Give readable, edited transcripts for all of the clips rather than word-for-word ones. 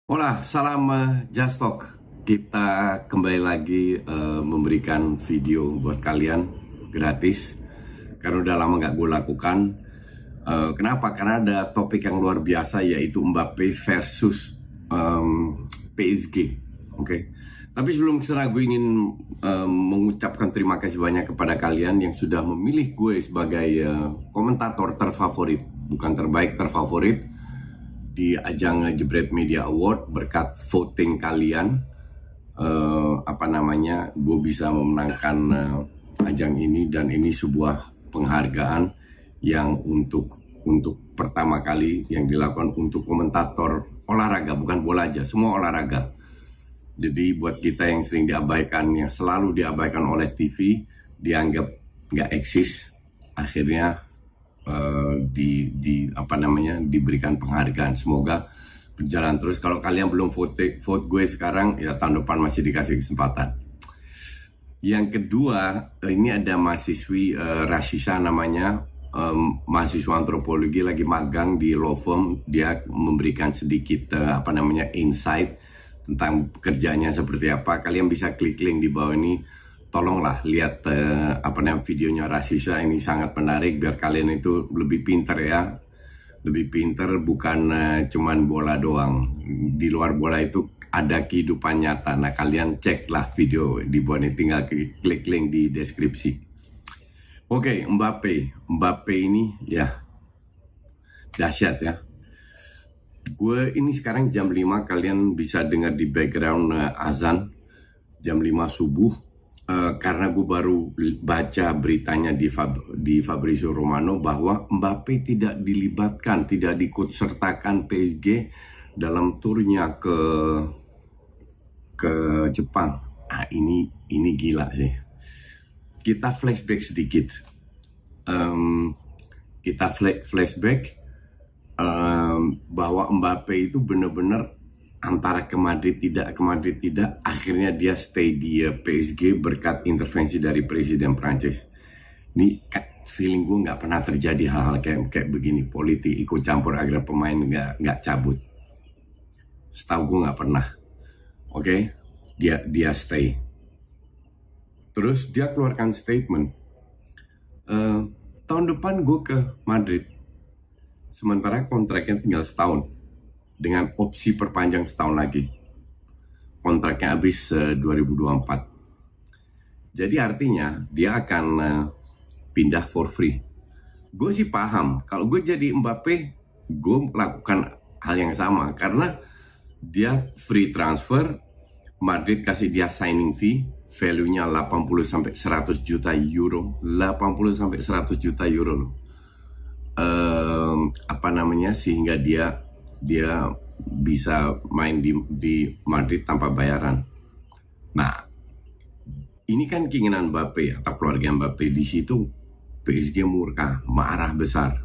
Hola, salam Just Talk. Kita kembali lagi memberikan video buat kalian gratis karena udah lama nggak gue lakukan. Kenapa? Karena ada topik yang luar biasa yaitu Mbappe versus PSG. Oke. Tapi sebelum kesana gue ingin mengucapkan terima kasih banyak kepada kalian yang sudah memilih gue sebagai komentator terfavorit, bukan terbaik, terfavorit di ajang Jebret Media Award. Berkat voting kalian, gue bisa memenangkan ajang ini, dan ini sebuah penghargaan yang untuk pertama kali yang dilakukan untuk komentator olahraga, bukan bola aja, semua olahraga. Jadi buat kita yang sering diabaikan, yang selalu diabaikan oleh TV, dianggap nggak eksis, akhirnya diberikan penghargaan. Semoga berjalan terus. Kalau kalian belum vote gue sekarang, ya tahun depan masih dikasih kesempatan. Yang kedua, ini ada mahasiswi Rasisa namanya, mahasiswa antropologi, lagi magang di law firm. Dia memberikan sedikit insight tentang pekerjaannya seperti apa. Kalian bisa klik link di bawah ini. Tolonglah lihat videonya Rasisa, ini sangat menarik biar kalian itu lebih pinter ya. Lebih pinter, bukan cuman bola doang. Di luar bola itu ada kehidupan nyata. Nah, kalian ceklah video di bawah ini, tinggal klik link di deskripsi. Oke, Mbappe ini ya dahsyat ya. Gue ini sekarang jam 5, kalian bisa dengar di background azan jam 5 subuh. Karena gue baru baca beritanya di Fabrizio Romano bahwa Mbappe tidak dilibatkan, tidak diikutsertakan PSG dalam turnya ke Jepang. Ah, ini gila sih. Kita flashback sedikit. Bahwa Mbappe itu benar-benar antara ke Madrid tidak, akhirnya dia stay di PSG berkat intervensi dari Presiden Prancis. Ini feeling gue nggak pernah terjadi hal-hal kayak begini, politik ikut campur agar pemain nggak cabut. Setahu gue nggak pernah. Oke, dia stay. Terus dia keluarkan statement, tahun depan gue ke Madrid, sementara kontraknya tinggal setahun dengan opsi perpanjang setahun lagi. Kontraknya habis 2024. Jadi artinya dia akan pindah for free. Gue sih paham, kalau gue jadi Mbappe, gue melakukan hal yang sama. Karena dia free transfer, Madrid kasih dia signing fee, value-nya 80-100 juta euro. 80-100 juta euro loh. Sehingga dia bisa main di Madrid tanpa bayaran. Nah, ini kan keinginan Mbappe atau keluarga Mbappe. Di situ PSG murka, marah besar.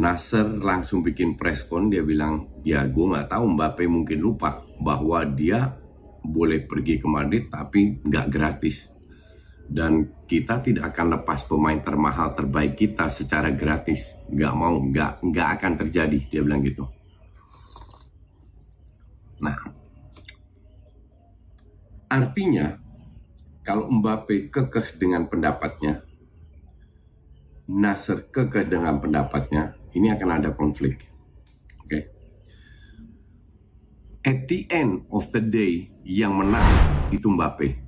Nasser langsung bikin press con, dia bilang, ya gue nggak tahu, Mbappe mungkin lupa bahwa dia boleh pergi ke Madrid tapi nggak gratis. Dan kita tidak akan lepas pemain termahal terbaik kita secara gratis. Nggak akan terjadi, dia bilang gitu. Nah, artinya kalau Mbappe kekeh dengan pendapatnya, Nasser kekeh dengan pendapatnya, ini akan ada konflik. Oke. At the end of the day, yang menang itu Mbappe.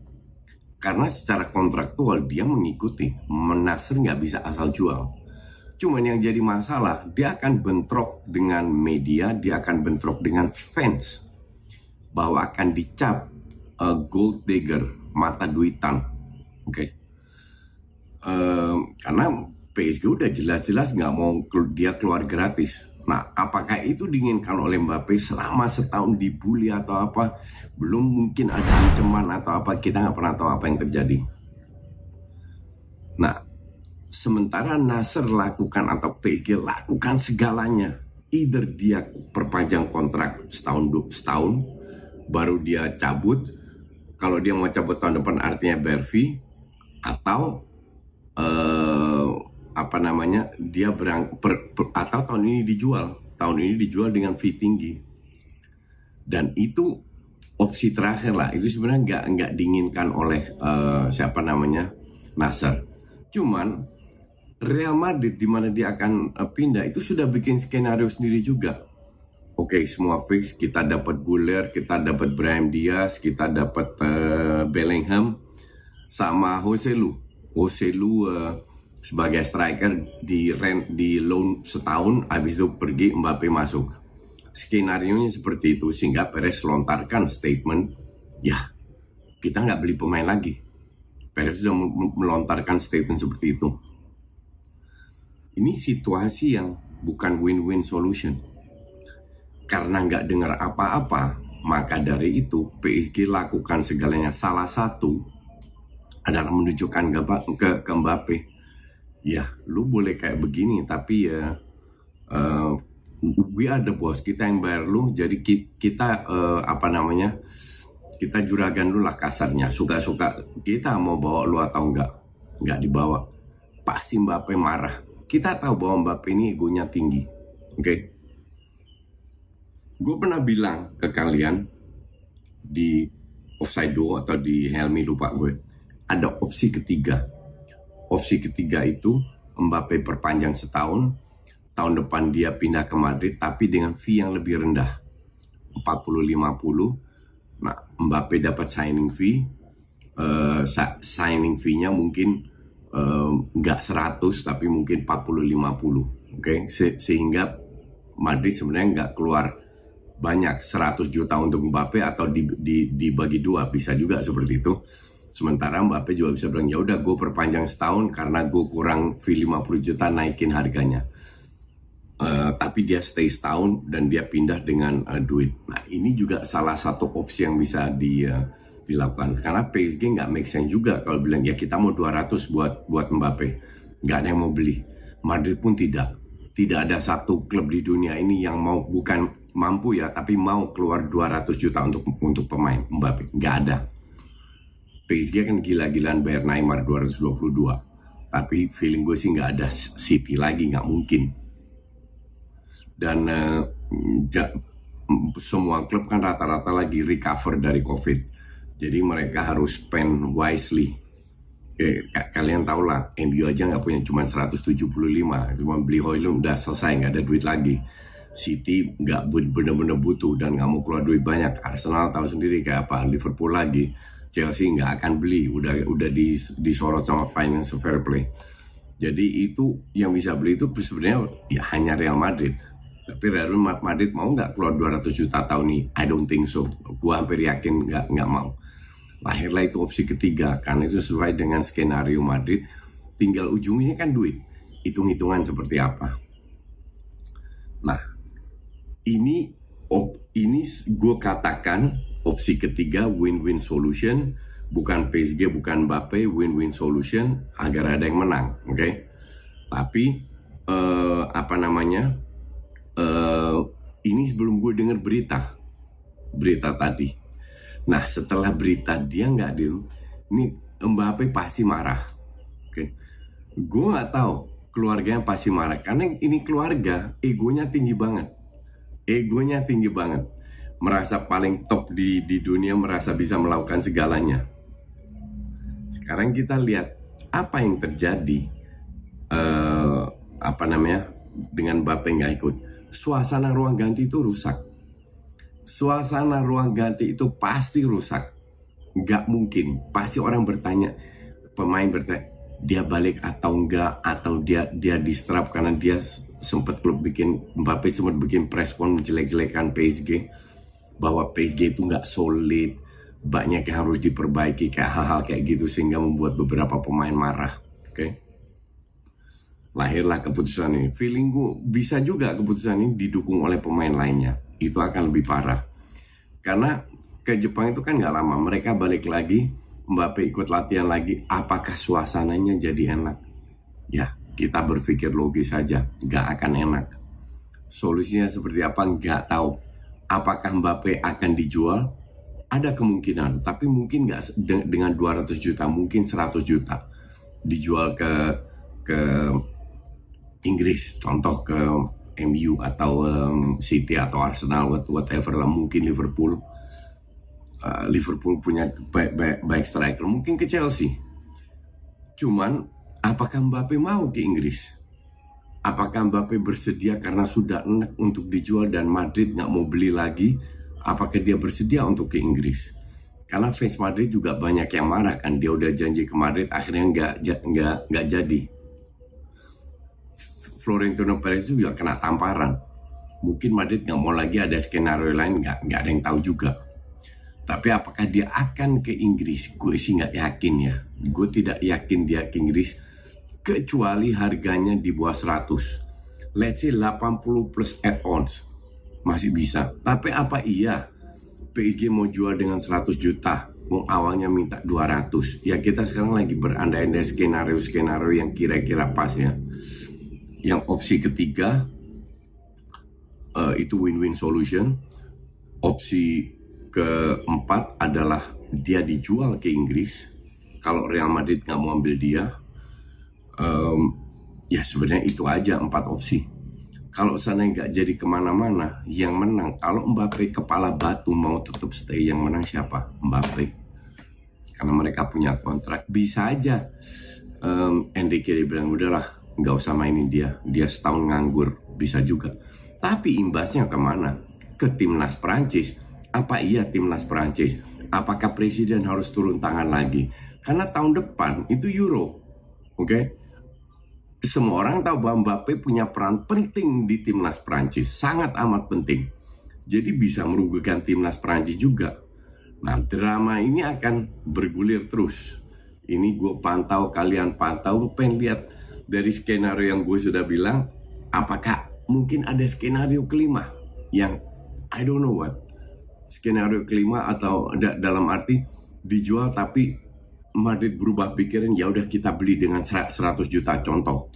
Karena secara kontraktual dia mengikuti, Nasser nggak bisa asal jual. Cuman yang jadi masalah, dia akan bentrok dengan media, dia akan bentrok dengan fans, bahwa akan dicap gold digger, mata duitan. Oke. Karena PSG udah jelas-jelas nggak mau dia keluar gratis. Nah, apakah itu diinginkan oleh Mbappe selama setahun dibully atau apa? Belum mungkin ada ancaman atau apa, kita nggak pernah tahu apa yang terjadi. Nah, sementara Nasser lakukan atau PSG lakukan segalanya. Either dia perpanjang kontrak setahun, baru dia cabut. Kalau dia mau cabut tahun depan artinya bayar fee, atau dia atau tahun ini dijual dengan fee tinggi. Dan itu opsi terakhir lah. Itu sebenarnya nggak diinginkan oleh Nasser. Cuman Real Madrid di mana dia akan pindah itu sudah bikin skenario sendiri juga. Oke, semua fix, kita dapat Guler, kita dapat Brahim Diaz, kita dapat Bellingham sama Joselu sebagai striker di loan setahun, habis itu pergi Mbappe masuk. Skenario-nya seperti itu, sehingga Perez lontarkan statement, ya kita nggak beli pemain lagi. Perez sudah melontarkan statement seperti itu. Ini situasi yang bukan win-win solution. Karena nggak dengar apa-apa, maka dari itu PSG lakukan segalanya. Salah satu adalah menunjukkan ke Mbappe, ya lu boleh kayak begini, tapi ya we are the boss, kita yang bayar lu, jadi kita kita juragan lu lah kasarnya, suka-suka kita mau bawa lu atau nggak dibawa, pasti Mbappe marah. Kita tahu bahwa Mbappe ini egonya tinggi, oke? Gue pernah bilang ke kalian di Offside Duo atau di Helmi, lupa gue, ada opsi ketiga. Opsi ketiga itu Mbappe perpanjang setahun, tahun depan dia pindah ke Madrid tapi dengan fee yang lebih rendah, 40-50. Nah, Mbappe dapat signing fee, signing fee-nya mungkin nggak 100 tapi mungkin 40-50, oke? Sehingga Madrid sebenarnya nggak keluar banyak, 100 juta untuk Mbappe atau dibagi dua, bisa juga seperti itu. Sementara Mbappe juga bisa bilang, ya udah gue perpanjang setahun karena gue kurang fee 50 juta, naikin harganya. Tapi dia stay setahun dan dia pindah dengan duit. Nah, ini juga salah satu opsi yang bisa dilakukan. Karena PSG nggak make sense juga kalau bilang, ya kita mau 200 buat Mbappe. Nggak ada yang mau beli. Madrid pun tidak. Tidak ada satu klub di dunia ini yang mau, bukan mampu ya, tapi mau keluar 200 juta untuk pemain Mbappe. Nggak ada. PSG kan gila-gilaan bayar Neymar 222. Tapi feeling gue sih nggak ada City lagi, nggak mungkin. Dan semua klub kan rata-rata lagi recover dari COVID. Jadi mereka harus spend wisely. Kalian tahu lah, MU aja nggak punya, cuma 175. Cuma beli Højlund udah selesai, nggak ada duit lagi. City nggak bener-bener butuh dan nggak mau keluar duit banyak. Arsenal tahu sendiri kayak apa, Liverpool lagi. Chelsea nggak akan beli, udah disorot sama financial fair play. Jadi itu yang bisa beli itu sebenarnya ya hanya Real Madrid. Tapi Real Madrid mau nggak keluar 200 juta tahun ini? I don't think so. Gua hampir yakin nggak mau. Lahirlah itu opsi ketiga, karena itu sesuai dengan skenario Madrid. Tinggal ujungnya kan duit. Hitung-hitungan seperti apa. Nah, ini gue katakan opsi ketiga, win-win solution. Bukan PSG, bukan Mbappe, win-win solution agar ada yang menang, oke? Tapi ini sebelum gue dengar berita tadi. Nah, setelah berita dia nggak deal, ini Mbappe pasti marah, oke? Gue nggak tahu, keluarganya pasti marah karena ini keluarga egonya tinggi banget, merasa paling top di dunia, merasa bisa melakukan segalanya. Sekarang kita lihat apa yang terjadi, dengan Mbappe nggak ikut. Suasana ruang ganti itu rusak. Suasana ruang ganti itu pasti rusak. Nggak mungkin. Pasti orang bertanya, pemain bertanya, dia balik atau enggak, atau dia distrap karena dia Mbappe sempat bikin press con menjelek-jelekan PSG, bahwa PSG itu nggak solid, banyak yang harus diperbaiki, kayak hal-hal kayak gitu, sehingga membuat beberapa pemain marah. Oke? Lahirlah keputusan ini. Feeling gue bisa juga keputusan ini didukung oleh pemain lainnya. Itu akan lebih parah. Karena ke Jepang itu kan nggak lama, mereka balik lagi, Mbappe ikut latihan lagi. Apakah suasananya jadi enak? Ya, kita berpikir logis saja, nggak akan enak. Solusinya seperti apa? Nggak tahu. Apakah Mbappe akan dijual? Ada kemungkinan, tapi mungkin nggak dengan 200 juta, mungkin 100 juta. Dijual ke Inggris, contoh ke MU atau City atau Arsenal, whatever lah, mungkin Liverpool. Liverpool punya baik striker, mungkin ke Chelsea. Cuman apakah Mbappe mau ke Inggris? Apakah Mbappe bersedia karena sudah enak untuk dijual dan Madrid nggak mau beli lagi? Apakah dia bersedia untuk ke Inggris? Karena fans Madrid juga banyak yang marah kan, dia udah janji ke Madrid, akhirnya nggak jadi. Florentino Perez juga kena tamparan. Mungkin Madrid nggak mau lagi, ada skenario lain, nggak ada yang tahu juga. Tapi apakah dia akan ke Inggris? Gue sih nggak yakin ya. Gue tidak yakin dia ke Inggris, kecuali harganya di bawah 100. Let's say 80 plus add-ons. Masih bisa. Tapi apa iya PSG mau jual dengan 100 juta? Awalnya minta 200. Ya kita sekarang lagi berandai-andai skenario yang kira-kira pas ya. Yang opsi ketiga itu win-win solution. Opsi keempat adalah dia dijual ke Inggris. Kalau Real Madrid nggak mau ambil dia, ya sebenarnya itu aja 4 opsi. Kalau sana nggak jadi kemana-mana, yang menang kalau Mbappe kepala batu mau tetap stay, yang menang siapa? Mbappe, karena mereka punya kontrak. Bisa aja Enrique dia bilang udahlah, nggak usah mainin dia setahun nganggur, bisa juga. Tapi imbasnya kemana? Ke timnas Prancis. Apa iya timnas Prancis? Apakah presiden harus turun tangan lagi? Karena tahun depan itu Euro, oke? Semua orang tahu bahwa Mbappe punya peran penting di timnas Prancis, sangat amat penting. Jadi bisa merugikan timnas Prancis juga. Nah, drama ini akan bergulir terus. Ini gue pantau, kalian pantau, pengen lihat dari skenario yang gue sudah bilang, apakah mungkin ada skenario kelima yang I don't know what. Skenario kelima atau dalam arti dijual tapi Madrid berubah pikiran, ya udah kita beli dengan 100 juta contoh.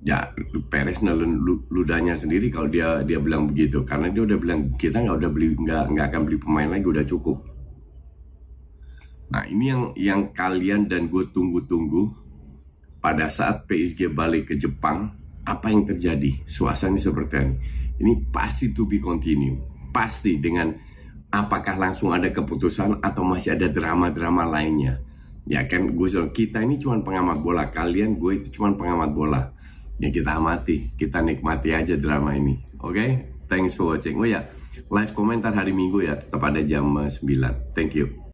Ya Perez nelen ludahnya sendiri kalau dia bilang begitu, karena dia udah bilang kita nggak akan beli pemain lagi, udah cukup. Nah ini yang kalian dan gue tunggu-tunggu. Pada saat PSG balik ke Jepang, apa yang terjadi? Suasananya seperti ini. Ini pasti to be continue. Pasti dengan apakah langsung ada keputusan atau masih ada drama-drama lainnya. Ya kan gue bilang kita ini cuma pengamat bola, kalian gue itu cuma pengamat bola. Ya kita amati, kita nikmati aja drama ini. Oke? Thanks for watching. Oh ya, live komentar hari Minggu ya, tetap ada jam 9. Thank you.